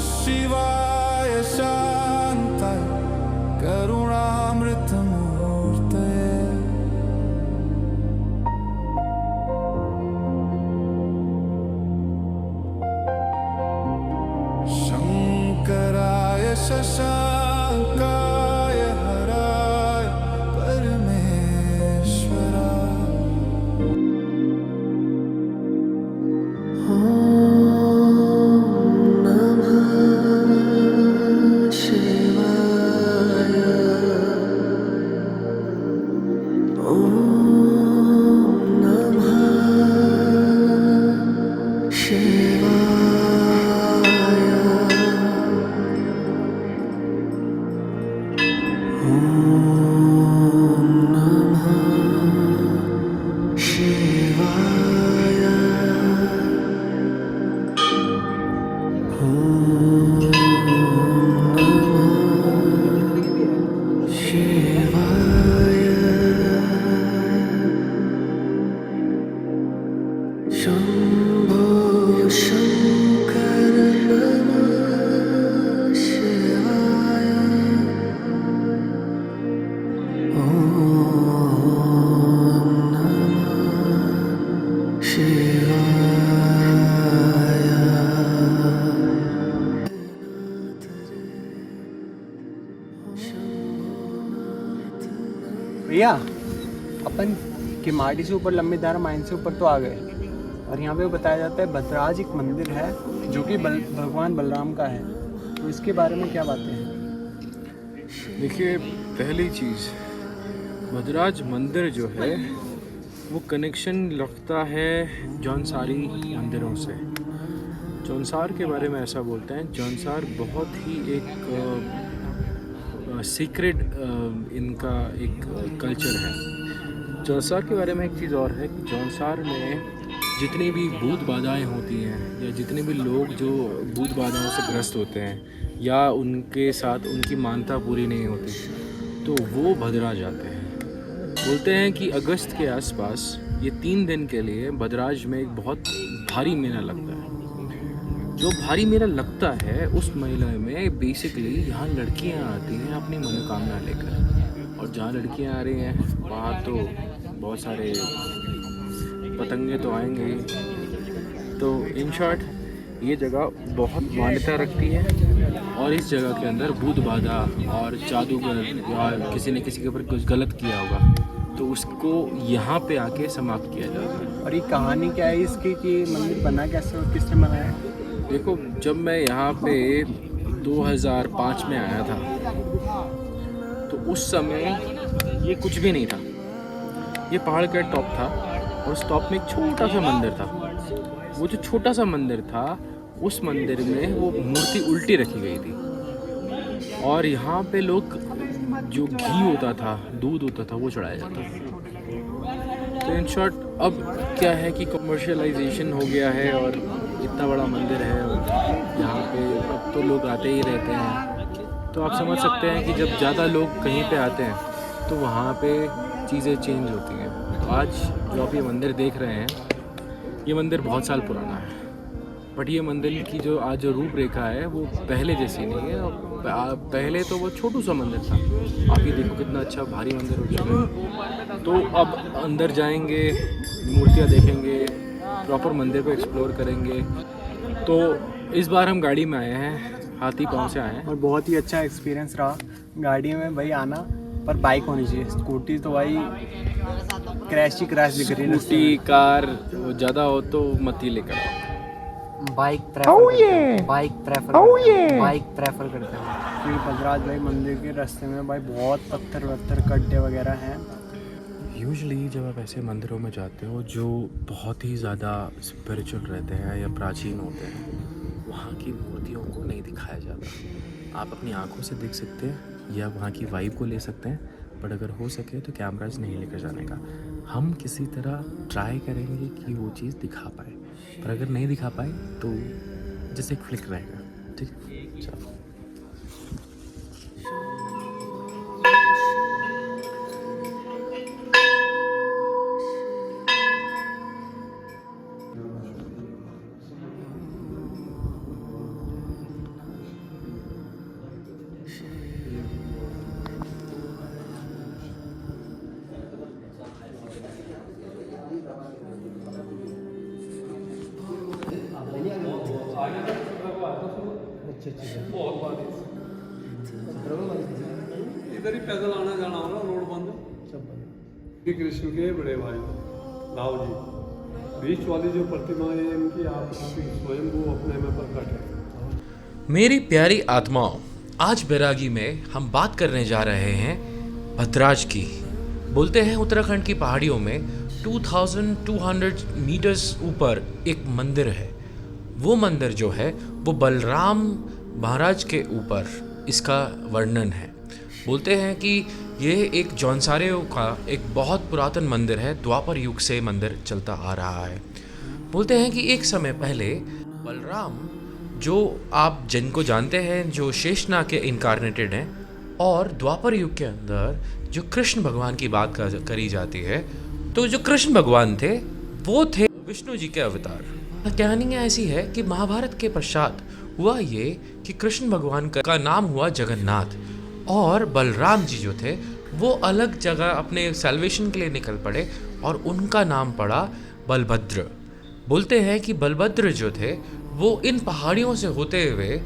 शिवाय शान्ताय करुणामृतमूर्तये शङ्कराय शशाङ्काय हराय परमेश्वराय शम्भो शङ्कर नमः शिवाय ॐ नमः शिवाय। भैया अपन किमाड़ी से ऊपर लंबी धारा माइन से ऊपर तो आ गए और यहाँ पे बताया जाता है भद्राज एक मंदिर है जो कि भगवान बलराम का है, तो इसके बारे में क्या बातें हैं? देखिए, पहली चीज़, भद्राज मंदिर जो है वो कनेक्शन रखता है जौनसारी मंदिरों से। जौनसार के बारे में ऐसा बोलते हैं, जौनसार बहुत ही एक सीक्रेट इनका एक कल्चर है। जौनसार के बारे में एक चीज़ और है कि जौनसार में जितनी भी भूत बाधाएँ होती हैं या जितने भी लोग जो भूत बाधाओं से ग्रस्त होते हैं या उनके साथ उनकी मानता पूरी नहीं होती तो वो भद्राज आते हैं। बोलते हैं कि अगस्त के आसपास ये 3 दिन के लिए भद्राज में एक बहुत भारी मेला लगता है। जो भारी मेला लगता है उस मेले में बेसिकली यहाँ लड़कियाँ आती हैं अपनी मनोकामना लेकर, और जहाँ लड़कियाँ आ रही हैं वहाँ तो बहुत सारे पतंगे तो आएंगे ही। तो इन शॉर्ट ये जगह बहुत मान्यता रखती है और इस जगह के अंदर भूत बाधा और जादूगर या किसी ने किसी के ऊपर कुछ गलत किया होगा तो उसको यहाँ पे आके समाप्त किया जाता है। और ये कहानी क्या है इसकी कि मंदिर बना कैसे और किसने बनाया? देखो, जब मैं यहाँ पे 2005 में आया था तो उस समय ये कुछ भी नहीं था। ये पहाड़ का टॉप था और उस टॉप में एक छोटा सा मंदिर था। वो जो छोटा सा मंदिर था उस मंदिर में वो मूर्ति उल्टी रखी गई थी और यहाँ पे लोग जो घी होता था, दूध होता था, वो चढ़ाया जाता था। तो इन शॉर्ट अब क्या है कि कमर्शियलाइजेशन हो गया है और इतना बड़ा मंदिर है और यहाँ पे अब तो लोग आते ही रहते हैं। तो आप समझ सकते हैं कि जब ज़्यादा लोग कहीं पे आते हैं तो वहाँ पे चीज़ें चेंज होती हैं। तो आज जो आप ये मंदिर देख रहे हैं, ये मंदिर बहुत साल पुराना है, बट ये मंदिर की जो आज जो रूपरेखा है वो पहले जैसी नहीं है। पहले तो वो छोटू सा मंदिर था, आप ये देखो कितना अच्छा भारी मंदिर हो चुका है। तो अब अंदर जाएंगे, मूर्तियाँ देखेंगे, प्रॉपर मंदिर को एक्सप्लोर करेंगे। तो इस बार हम गाड़ी में आए हैं, हाथी पाँव से आए हैं और बहुत ही अच्छा एक्सपीरियंस रहा गाड़ी में भाई आना, पर बाइक होनी चाहिए। स्कूटी तो भाई क्रैश ही क्रैश दिख रही है। स्कूटी कार ज़्यादा हो तो मत ही लेकर आओ। बाइक प्रेफर बाइक प्रेफर करते हैं क्योंकि भद्राज भाई मंदिर के रास्ते में भाई बहुत पत्थर वत्थर गड्ढे वगैरह हैं। यूजुअली जब आप ऐसे मंदिरों में जाते हो जो बहुत ही ज़्यादा स्पिरिचुअल रहते हैं या प्राचीन होते हैं, वहाँ की मूर्तियों को नहीं दिखाया जाता। आप अपनी आंखों से देख सकते हैं या वहाँ की वाइब को ले सकते हैं, बट अगर हो सके तो कैमराज नहीं लेकर जाने का। हम किसी तरह ट्राई करेंगे कि वो चीज़ दिखा पाए, पर अगर नहीं दिखा पाए तो जैसे एक फ्लिक रहेगा। ठीक है, चलो। अच्छा अच्छा। बहुत बारिश इधर ही पैदल आना जाना हो ना, रोड बंद। श्री कृष्ण के बड़े भाई राव जी, बीच वाली जो प्रतिमा है इनकी आप स्वयं वो अपने में प्रकट है। मेरी प्यारी आत्माओं, आज बैरागी में हम बात करने जा रहे हैं भद्राज की। बोलते हैं उत्तराखंड की पहाड़ियों में 2200 मीटर्स ऊपर एक मंदिर है। वो मंदिर जो है वो बलराम महाराज के ऊपर इसका वर्णन है। बोलते हैं कि यह एक जौनसारे का एक बहुत पुरातन मंदिर है, द्वापर युग से मंदिर चलता आ रहा है। बोलते हैं कि एक समय पहले बलराम, जो आप जिनको जानते हैं, जो शेषनाग के इनकारनेटेड हैं, और द्वापर युग के अंदर जो कृष्ण भगवान की बात करी जाती है, तो जो कृष्ण भगवान थे वो थे विष्णु जी के अवतार। कहानी ऐसी है कि महाभारत के पश्चात हुआ ये कि कृष्ण भगवान का नाम हुआ जगन्नाथ, और बलराम जी जो थे वो अलग जगह अपने सैल्वेशन के लिए निकल पड़े और उनका नाम पड़ा बलभद्र। बोलते हैं कि बलभद्र जो थे वो इन पहाड़ियों से होते हुए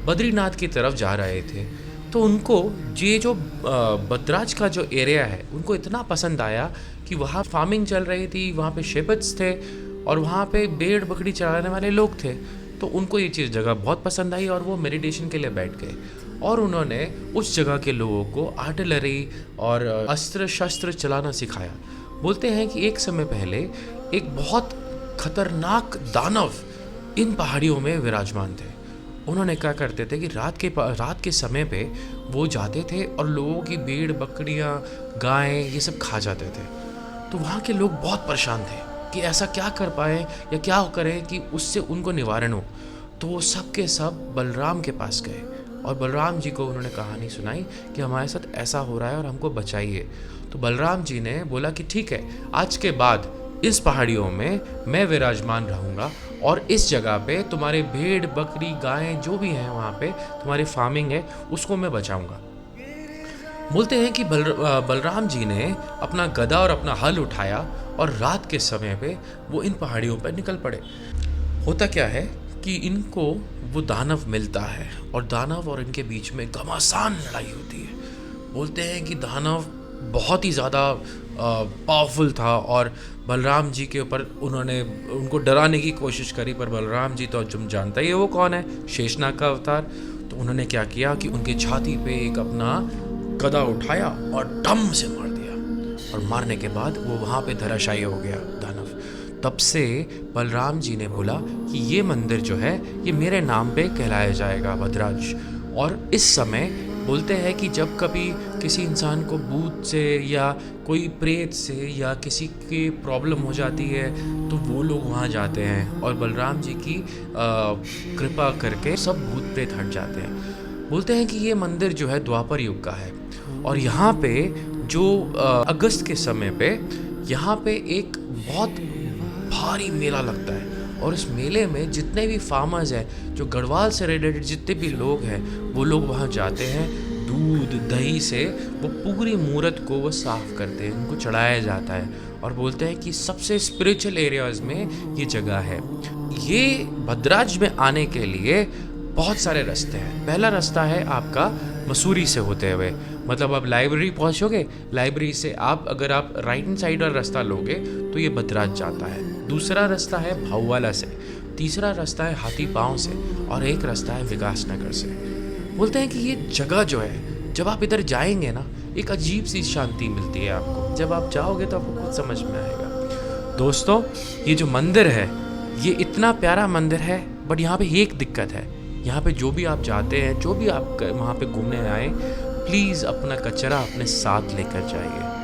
बद्रीनाथ की तरफ जा रहे थे। तो उनको ये जो भद्राज का जो एरिया है उनको इतना पसंद आया कि वहाँ फार्मिंग चल रही थी, वहाँ पे शेपर्ड्स थे और वहाँ पे भेड़ बकरी चराने वाले लोग थे। तो उनको ये चीज़ जगह बहुत पसंद आई और वो मेडिटेशन के लिए बैठ गए, और उन्होंने उस जगह के लोगों को आर्टिलरी और अस्त्र शस्त्र चलाना सिखाया। बोलते हैं कि एक समय पहले एक बहुत खतरनाक दानव इन पहाड़ियों में विराजमान थे। उन्होंने क्या करते थे कि रात के समय पे वो जाते थे और लोगों की भेड़ बकरियां गायें ये सब खा जाते थे। तो वहाँ के लोग बहुत परेशान थे कि ऐसा क्या कर पाए या क्या करें कि उससे उनको निवारण हो। तो वो सब के सब बलराम के पास गए और बलराम जी को उन्होंने कहानी सुनाई कि हमारे साथ ऐसा हो रहा है और हमको बचाइए। तो बलराम जी ने बोला कि ठीक है, आज के बाद इस पहाड़ियों में मैं विराजमान रहूँगा और इस जगह पे तुम्हारे भेड़ बकरी गायें जो भी हैं वहाँ पे तुम्हारी फार्मिंग है उसको मैं बचाऊँगा। बोलते हैं कि बलराम जी ने अपना गदा और अपना हल उठाया और रात के समय पे वो इन पहाड़ियों पर निकल पड़े। होता क्या है कि इनको वो दानव मिलता है और दानव और इनके बीच में घमासान लड़ाई होती है। बोलते हैं कि दानव बहुत ही ज़्यादा पावरफुल था और बलराम जी के ऊपर उन्होंने उनको डराने की कोशिश करी, पर बलराम जी तो तुम जानता ही है वो कौन है, शेषनाग का अवतार। तो उन्होंने क्या किया कि उनके छाती पे एक अपना गदा उठाया और डम से मार दिया, और मारने के बाद वो वहाँ पे धराशायी हो गया दानव। तब से बलराम जी ने बोला कि ये मंदिर जो है ये मेरे नाम पे कहलाया जाएगा, भद्राज। और इस समय बोलते हैं कि जब कभी किसी इंसान को भूत से या कोई प्रेत से या किसी की प्रॉब्लम हो जाती है तो वो लोग वहाँ जाते हैं और बलराम जी की कृपा करके सब भूत प्रेत हट जाते हैं। बोलते हैं कि ये मंदिर जो है द्वापर युग का है, और यहाँ पे जो अगस्त के समय पे यहाँ पे एक बहुत भारी मेला लगता है, और इस मेले में जितने भी फार्मर्स हैं, जो गढ़वाल से रिलेटेड जितने भी लोग हैं, वो लोग वहाँ जाते हैं। दूध दही से वो पूरी मूर्त को वो साफ़ करते हैं, उनको चढ़ाया जाता है, और बोलते हैं कि सबसे स्पिरिचुअल एरियाज़ में ये जगह है। ये भद्राज में आने के लिए बहुत सारे रास्ते हैं। पहला रास्ता है आपका मसूरी से होते हुए, मतलब आप लाइब्रेरी पहुंचोगे, लाइब्रेरी से अगर आप राइट हैंड साइड वाला रास्ता लोगे तो ये भद्राज जाता है। दूसरा रास्ता है भाऊवाला से, तीसरा रास्ता है हाथी पाँव से, और एक रास्ता है विकास नगर से। बोलते हैं कि ये जगह जो है, जब आप इधर जाएंगे ना, एक अजीब सी शांति मिलती है आपको। जब आप जाओगे तो आपको खुद समझ में आएगा। दोस्तों, ये जो मंदिर है ये इतना प्यारा मंदिर है, बट यहाँ पे एक दिक्कत है। यहाँ पे जो भी आप जाते हैं, जो भी आप वहाँ पे घूमने आए, प्लीज़ अपना कचरा अपने साथ लेकर जाइए।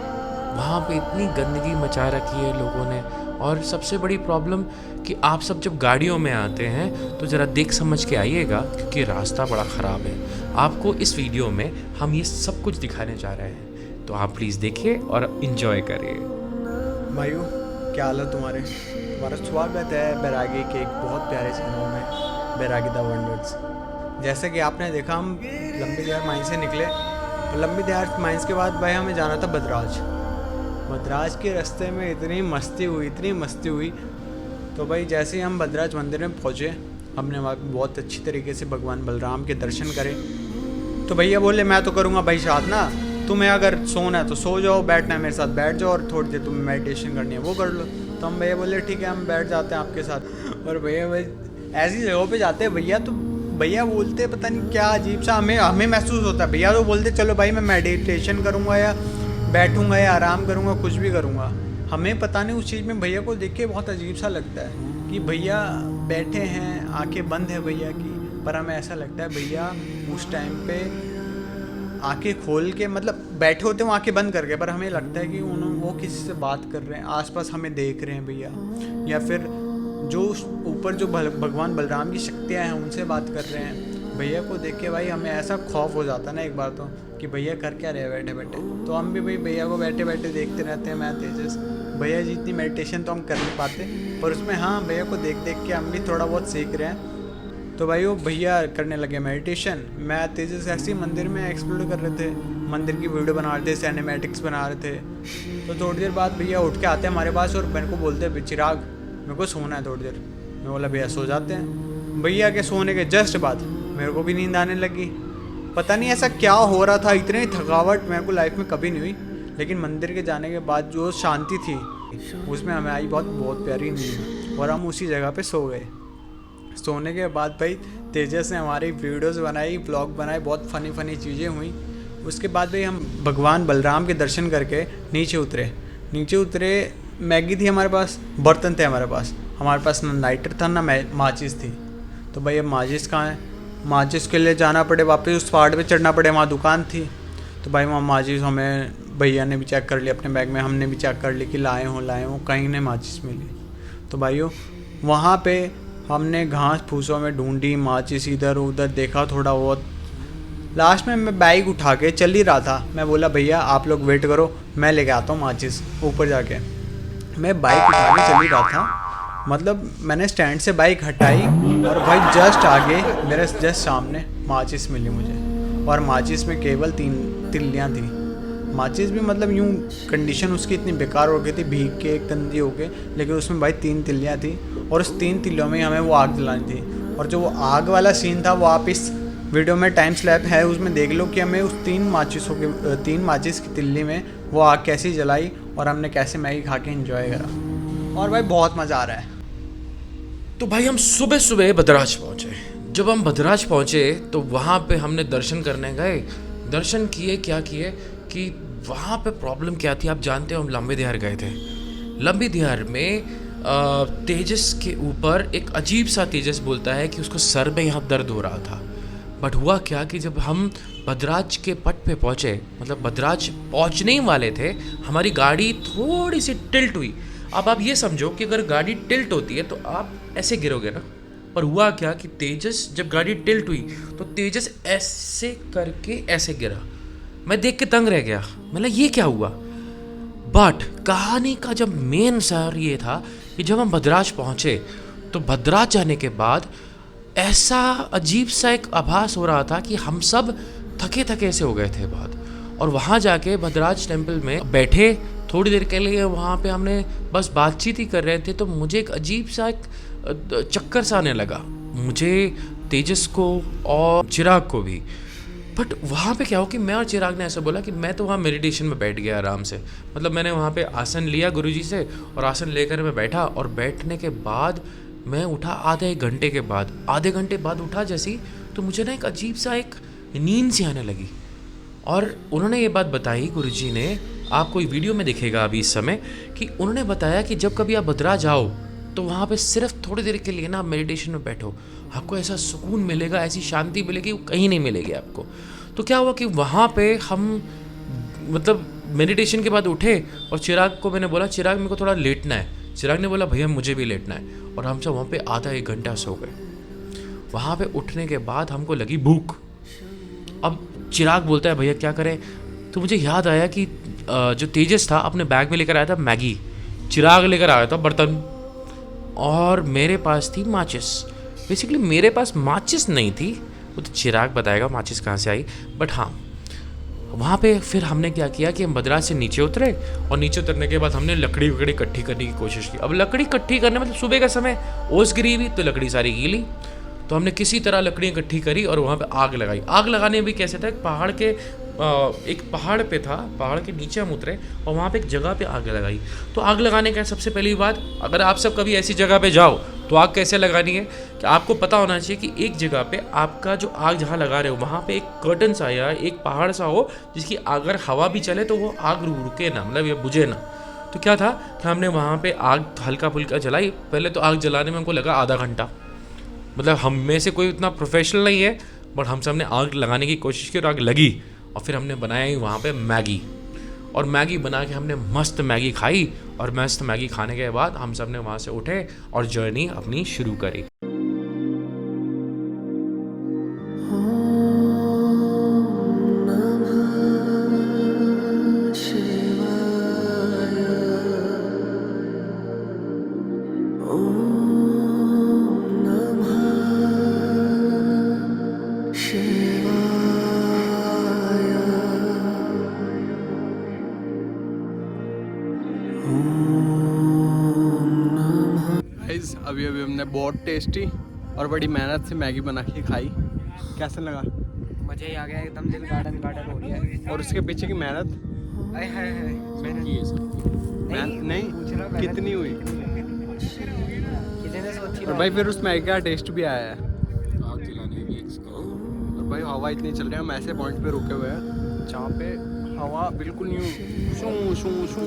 वहाँ पे इतनी गंदगी मचा रखी है लोगों ने, और सबसे बड़ी प्रॉब्लम कि आप सब जब गाड़ियों में आते हैं तो ज़रा देख समझ के आइएगा, क्योंकि रास्ता बड़ा ख़राब है। आपको इस वीडियो में हम ये सब कुछ दिखाने जा रहे हैं, तो आप प्लीज़ देखिए और इन्जॉय करिए। भाइयों, क्या हाल है तुम्हारा स्वागत है बैरागी के एक बहुत प्यारे चैनल में, बैरागी द वंडर्स। जैसे कि आपने देखा, हम लंबी देहात माइंस से निकले, और लंबी देहात माइंस के बाद भाई हमें जाना था भद्राज के रास्ते में इतनी मस्ती हुई। तो भाई जैसे ही हम भद्राज मंदिर में पहुँचे, हमने वहाँ पे बहुत अच्छी तरीके से भगवान बलराम के दर्शन करे। तो भैया बोले मैं तो करूँगा भाई साधना, तुम्हें अगर सोना है तो सो जाओ, बैठना है मेरे साथ बैठ जाओ, और थोड़ी देर तुम्हें मेडिटेशन करनी है वो कर लो। तो हम भैया बोले ठीक है हम बैठ जाते हैं आपके साथ। और भैया भाई ऐसी जगहों पे जाते हैं भैया, तो भैया बोलते पता नहीं क्या अजीब सा हमें महसूस होता है। भैया तो बोलते चलो भाई मैं मेडिटेशन करूँगा या बैठूँगा या आराम करूँगा, कुछ भी करूँगा। हमें पता नहीं उस चीज़ में भैया को देख के बहुत अजीब सा लगता है कि भैया बैठे हैं, आंखें बंद है भैया की, पर हमें ऐसा लगता है भैया उस टाइम पे आंखें खोल के, मतलब बैठे होते हैं वो आंखें बंद करके, पर हमें लगता है कि वो किसी से बात कर रहे हैं, आसपास हमें देख रहे हैं भैया, या फिर जो ऊपर जो भगवान बलराम की शक्तियाँ हैं उनसे बात कर रहे हैं। भैया को देख के भाई हमें ऐसा खौफ हो जाता है ना एक बार तो, कि भैया कर क्या रहे बैठे बैठे। तो हम भी भाई भैया को बैठे बैठे देखते रहते हैं। मैं तेजस भैया जी इतनी मेडिटेशन तो हम कर नहीं पाते, पर उसमें हाँ भैया को देख देख के हम भी थोड़ा बहुत सीख रहे हैं। तो भाई वो भैया करने लगे मेडिटेशन, मैं तेजस ऐसे ही मंदिर में एक्सप्लोर कर रहे थे, मंदिर की वीडियो बना रहे थे, सिनेमैटिक्स बना रहे थे। तो थोड़ी देर बाद भैया उठ के आते हैं हमारे पास और मेरे को बोलते हैं चिराग मेरे को सोना है थोड़ी देर। मैं बोला भैया सो जाते हैं। भैया के सोने के जस्ट बाद मेरे को भी नींद आने लगी। पता नहीं ऐसा क्या हो रहा था, इतनी थकावट मेरे को लाइफ में कभी नहीं हुई, लेकिन मंदिर के जाने के बाद जो शांति थी उसमें हमें आई बहुत प्यारी नींद, और हम उसी जगह पे सो गए। सोने के बाद भाई तेजस ने हमारी वीडियोस बनाई, ब्लॉग बनाए, बहुत फ़नी चीज़ें हुई। उसके बाद भाई हम भगवान बलराम के दर्शन करके नीचे उतरे। मैगी थी हमारे पास, बर्तन थे हमारे पास ना लाइटर था ना माचिस थी। तो भाई अब माचिस कहाँ है, माचिस के लिए जाना पड़े वापस उस पहाड़ पे चढ़ना पड़े, वहाँ दुकान थी। तो भाई वहाँ माचिस हमें भैया ने भी चेक कर लिया अपने बैग में, हमने भी चेक कर ली कि लाए हो कहीं नहीं माचिस मिली। तो भाइयों वहाँ पे हमने घास फूसों में ढूंढी माचिस, इधर उधर देखा थोड़ा बहुत। लास्ट में मैं बाइक उठा के चल ही रहा था, मैं बोला भैया आप लोग वेट करो मैं लेके आता हूँ माचिस। ऊपर जाके मैं बाइक उठा के चल ही रहा था, मतलब मैंने स्टैंड से बाइक हटाई और भाई जस्ट आगे मेरे जस्ट सामने माचिस मिली मुझे, और माचिस में केवल 3 तिल्लियाँ थी। माचिस भी मतलब यूँ कंडीशन उसकी इतनी बेकार हो गई थी, भीग के गंदी हो गई, लेकिन उसमें भाई 3 तिल्लियाँ थी, और उस 3 तिल्लियों में हमें वो आग जलानी थी। और जो वो आग वाला सीन था वो आप इस वीडियो में टाइम स्लैप है उसमें देख लो कि हमें उस 3 माचिस की तिल्ली में वो आग कैसी जलाई और हमने कैसे मैगी खा के एंजॉय करा। और भाई बहुत मज़ा आ रहा है। तो भाई हम सुबह भद्राज पहुँचे। जब हम भद्राज पहुँचे तो वहाँ पे हमने दर्शन करने गए, दर्शन किए, क्या किए कि वहाँ पे प्रॉब्लम क्या थी आप जानते हो, हम लंबी दिहार गए थे। लंबी दिहार में तेजस के ऊपर एक अजीब सा तेजस बोलता है कि उसको सर में यहाँ दर्द हो रहा था। बट हुआ क्या कि जब हम भद्राज के पट पे पहुँचे, मतलब भद्राज पहुँचने ही वाले थे, हमारी गाड़ी थोड़ी सी टिल्ट हुई। अब आप ये समझो कि अगर गाड़ी टिल्ट होती है तो आप ऐसे गिरोगे ना, पर हुआ क्या कि तेजस जब गाड़ी टिल्ट हुई तो तेजस ऐसे करके ऐसे गिरा। मैं देख के तंग रह गया, मतलब ये क्या हुआ। बट कहानी का जब मेन सर ये था कि जब हम भद्राज पहुँचे तो भद्राज जाने के बाद ऐसा अजीब सा एक आभास हो रहा था कि हम सब थके थके से हो गए थे बहुत। और वहाँ जाके भद्राज टेम्पल में बैठे थोड़ी देर के लिए, वहाँ पे हमने बस बातचीत ही कर रहे थे, तो मुझे एक अजीब सा एक चक्कर सा आने लगा, मुझे, तेजस को और चिराग को भी। बट वहाँ पे क्या हो कि मैं और चिराग ने ऐसा बोला कि मैं तो वहाँ मेडिटेशन में बैठ गया आराम से, मतलब मैंने वहाँ पे आसन लिया गुरुजी से और आसन लेकर मैं बैठा, और बैठने के बाद मैं उठा आधे घंटे बाद उठा जैसी, तो मुझे ना एक अजीब सा एक नींद सी आने लगी। और उन्होंने ये बात बताई गुरुजी ने, आप कोई वीडियो में दिखेगा अभी इस समय, कि उन्होंने बताया कि जब कभी आप भद्राज आओ तो वहाँ पे सिर्फ थोड़ी देर के लिए ना मेडिटेशन में बैठो, आपको ऐसा सुकून मिलेगा, ऐसी शांति मिलेगी, वो कहीं नहीं मिलेगी आपको। तो क्या हुआ कि वहाँ पे हम मतलब मेडिटेशन के बाद उठे और चिराग को मैंने बोला चिराग मेरे को थोड़ा लेटना है। चिराग ने बोला भैया मुझे भी लेटना है, और हम सब वहाँ पे आधा 1 घंटा सो गए। वहाँ पे उठने के बाद हमको लगी भूख। अब चिराग बोलता है भैया क्या करें, तो मुझे याद आया कि जो तेजस था अपने बैग में लेकर आया था मैगी, चिराग लेकर आया था बर्तन, और मेरे पास थी माचिस। बेसिकली मेरे पास माचिस नहीं थी, वो तो चिराग बताएगा माचिस कहाँ से आई। बट हाँ, वहाँ पे फिर हमने क्या किया कि हम भद्राज से नीचे उतरे, और नीचे उतरने के बाद हमने लकड़ी इकट्ठी करने की कोशिश की। अब लकड़ी इकट्ठी करने मतलब सुबह का समय ओस गिरी हुई तो लकड़ी सारी गीली, तो हमने किसी तरह लकड़ी इकट्ठी करी और वहाँ पे आग लगाई। आग लगाने भी कैसे था, एक पहाड़ पे था, पहाड़ के नीचे हम उतरे और वहाँ पे एक जगह पे आग लगाई। तो आग लगाने का सबसे पहली बात, अगर आप सब कभी ऐसी जगह पे जाओ तो आग कैसे लगानी है कि आपको पता होना चाहिए कि एक जगह पे आपका जो आग जहाँ लगा रहे हो वहाँ पे एक कर्टन सा या एक पहाड़ सा हो जिसकी अगर हवा भी चले तो वो आग रुके ना, मतलब ये बुझे ना। तो क्या था कि हमने वहाँ पे आग हल्का फुल्का जलाई। पहले तो आग जलाने में हमको लगा आधा घंटा, मतलब हम में से कोई उतना प्रोफेशनल नहीं है, बट हम सब ने आग लगाने की कोशिश की और आग लगी। और फिर हमने बनाया वहाँ पे मैगी, और मैगी बना के हमने मस्त मैगी खाई। और मस्त मैगी खाने के बाद हम सब ने वहाँ से उठे और जर्नी अपनी शुरू करी। अभी हमने बहुत टेस्टी और बड़ी मेहनत से मैगी बना के खाई। कैसा लगा? मजा ही आ गया एकदम, दिल गार्डन गार्डन हो गया। और उसके पीछे की मेहनत नहीं कितनी हुई? और भाई फिर उस मैगी का टेस्ट भी आया है। और भाई हवा इतनी चल रही है, हम ऐसे पॉइंट पे रुके हुए हैं जहाँ पे हवा बिल्कुल नहीं शू शू शू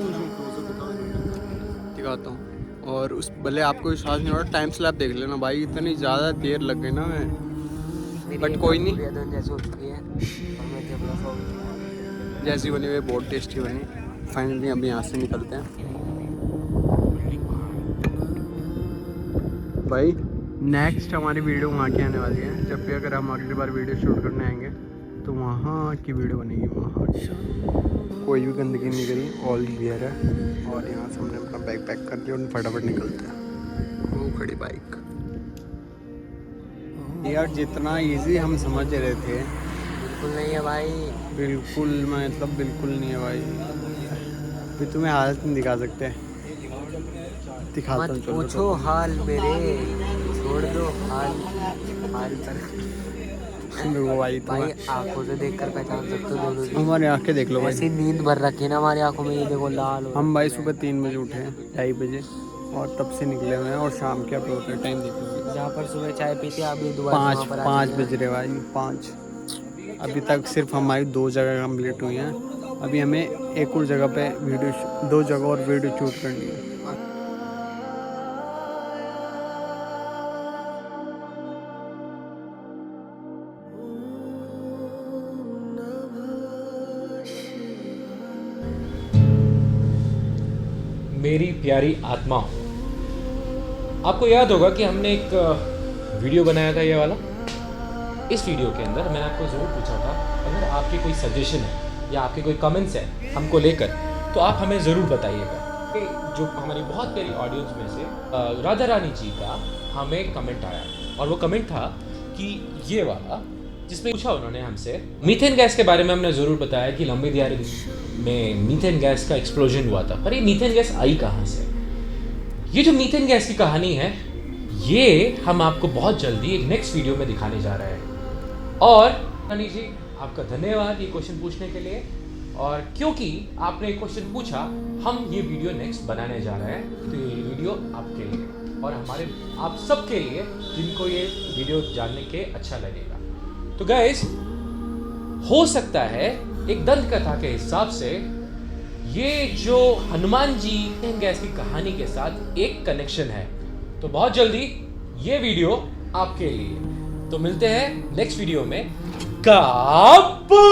दिखाता हूँ। और उस भले आपको विश्वास नहीं हो रहा, टाइम स्लैप देख लेना भाई, इतनी ज़्यादा देर लग गई ना मैं, बट कोई नहीं, जैसी बनी हुई बहुत टेस्टी बनी। फाइनली अभी यहाँ से निकलते हैं भाई। नेक्स्ट हमारी वीडियो वहाँ की आने वाली है। जब भी अगर हम अगली बार वीडियो शूट करने आएंगे तो वहाँ की वीडियो बनेगी। वहाँ कोई भी गंदगी नहीं करी, ऑल क्लियर है। और यहाँ से हमने अपना बैग पैक कर लिया और फटाफट निकलते हैं। वो खड़ी बाइक यार, जितना इजी हम समझ रहे थे बिल्कुल नहीं है भाई, बिल्कुल मतलब बिल्कुल नहीं है भाई। भी तुम्हें हालत नहीं दिखा सकते, दिखाता हूँ। पूछो हाल मेरे, छोड़ दो हाल पर भाई आंखों से देखकर पहचान सकते हो दोनों। हमारी आंखें देख लो भाई, ऐसी नींद भर रखी है ना हमारी आंखों में, ये देखो लाल हो। हम भाई सुबह 3 बजे उठे हैं, 2:30 बजे, और तब से निकले हुए हैं। और शाम के अब होता है टाइम देखो, जहाँ पर सुबह चाय पीते हैं अभी दोबारा 5 बज रहे भाई, 5। अभी तक सिर्फ हमारी 2 जगह कंप्लीट हुई हैं। अभी हमें एक और जगह पे वीडियो, 2 जगह और वीडियो शूट करनी है। मेरी प्यारी आत्मा, आपको याद होगा कि हमने एक वीडियो बनाया था ये वाला। इस वीडियो के अंदर मैंने आपको ज़रूर पूछा था, अगर आपके कोई सजेशन है या आपके कोई कमेंट्स हैं हमको लेकर, तो आप हमें ज़रूर बताइएगा। जो हमारी बहुत प्यारी ऑडियंस में से राधा रानी जी का हमें कमेंट आया, और वो कमेंट था कि ये वाला, जिसमें पूछा उन्होंने हमसे मीथेन गैस के बारे में। हमने ज़रूर बताया कि लंबी दियारी में मीथेन गैस का एक्सप्लोजन हुआ था, पर ये मीथेन गैस आई कहाँ से? ये जो मीथेन गैस की कहानी है, ये हम आपको बहुत जल्दी एक नेक्स्ट वीडियो में दिखाने जा रहे हैं। और रानी जी, आपका धन्यवाद ये क्वेश्चन पूछने के लिए। और क्योंकि आपने क्वेश्चन पूछा, हम ये वीडियो नेक्स्ट बनाने जा रहे हैं। तो ये वीडियो आपके लिए और हमारे आप सबके लिए, जिनको ये वीडियो जानने के अच्छा लगेगा। तो गाइस, हो सकता है एक दंत कथा के हिसाब से ये जो हनुमान जी गैस की कहानी के साथ एक कनेक्शन है। तो बहुत जल्दी ये वीडियो आपके लिए। तो मिलते हैं नेक्स्ट वीडियो में। काबू।